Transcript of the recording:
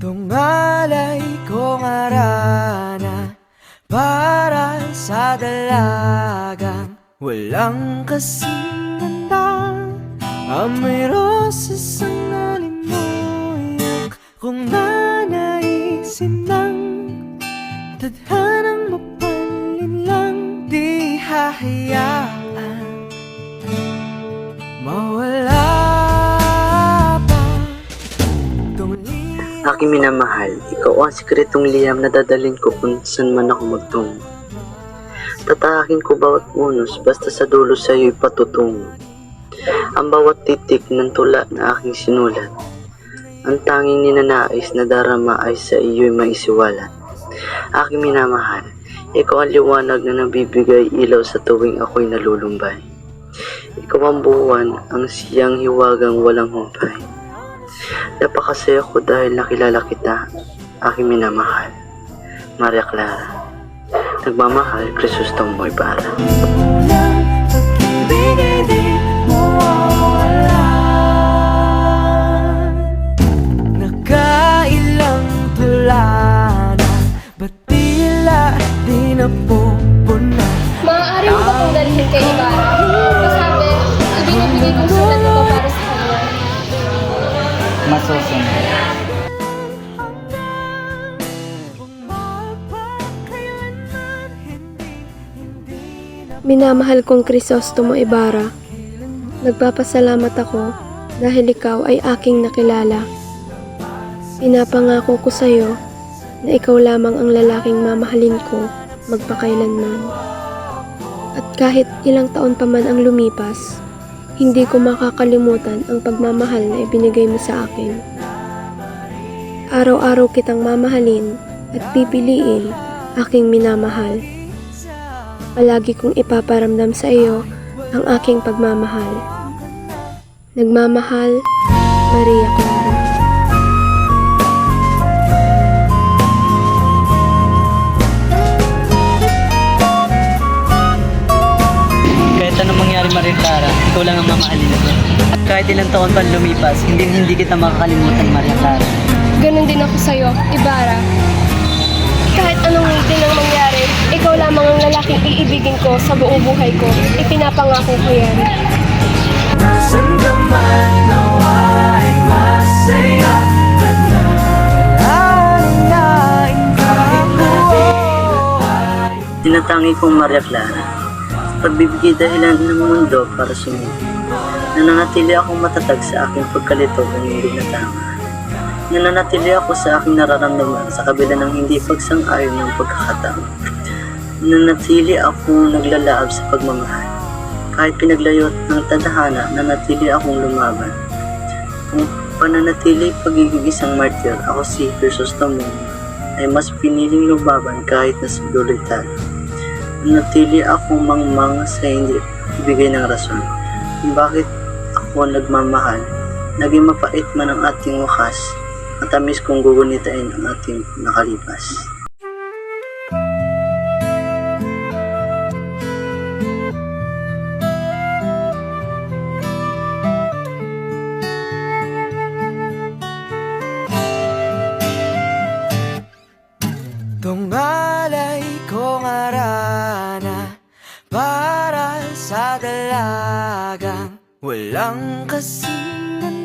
Tungalay kong arana para sa dalagang walang kasing ganda. Amoy rosas ang alimoyak kung nanaisin lang. Tadhanang mapalin lang, di hahayaan mawala pa. Aking minamahal, ikaw ang sikretong liyam na dadalhin ko kung saan man ako magtungo. Tatahakin ko bawat unos basta sa dulo sa'yo'y patutungo. Ang bawat titik ng tula na aking sinulat, ang tanging ninanais na darama ay sa iyo'y maisiwalat. Aking minamahal, ikaw ang liwanag na nabibigay ilaw sa tuwing ako'y nalulumbay. Ikaw ang buwan, ang siyang hiwagang walang humpay. Napakasaya ko dahil nakilala kita, aking minamahal, Maria Clara. Nagmamahal, Crisostong Ibarra. Nakailang tula na, ba't tila di napupuna? Maaari mo ba kong dalhin kay Ibarra? Kasabi, ibinibigay kong sulat na to para sa kanya. Masusunod. Minamahal kong Crisostomo Ibarra, nagpapasalamat ako dahil ikaw ay aking nakilala. Pinapangako ko sa iyo na ikaw lamang ang lalaking mamahalin ko magpakailanman. At kahit ilang taon pa man ang lumipas, hindi ko makakalimutan ang pagmamahal na ibinigay mo sa akin. Araw-araw kitang mamahalin at pipiliin, aking minamahal. Palagi kong ipaparamdam sa iyo ang aking pagmamahal. Nagmamahal, Maria Clara. Kahit anong mangyari, Maria Clara, ikaw lang ang mamahalin ko. At kahit ilang taon pa lumipas, hindi kita makakalimutan, Maria Clara. Ganon din ako sa iyo, Ibarra. Kahit anong din ang mangyari, ikaw lamang ang lalaking iibigin ko sa buong buhay ko. Ipinapangako ko yan. Nasaan ka man nawa'y masaya at nalalaing ka ako. Tinatangi kong Maria Clara, pagbibigay dahilan ng mundo para sumuko. Nananatili akong matatag sa aking pagkalito kung hindi na tama. Nananatili ako sa aking nararamdaman sa kabila ng hindi pagsang-ayon ng pagkakataon. Nananatili akong naglalaab sa pagmamahal. Kahit pinaglayot ng tadhana, nanatili akong lumaban. Kung pananatili pagiging isang martyr, ako si Crisostomo ay mas piniling lumaban kahit nasa duloy tayo. Nanatili akong mangmang sa hindi ibigay ng rason. Kung bakit ako nagmamahal, naging mapait man ang ating wakas, matamis kung gugunitain ang ating nakalipas. Tungalay kong arana para sa dalagang walang kasing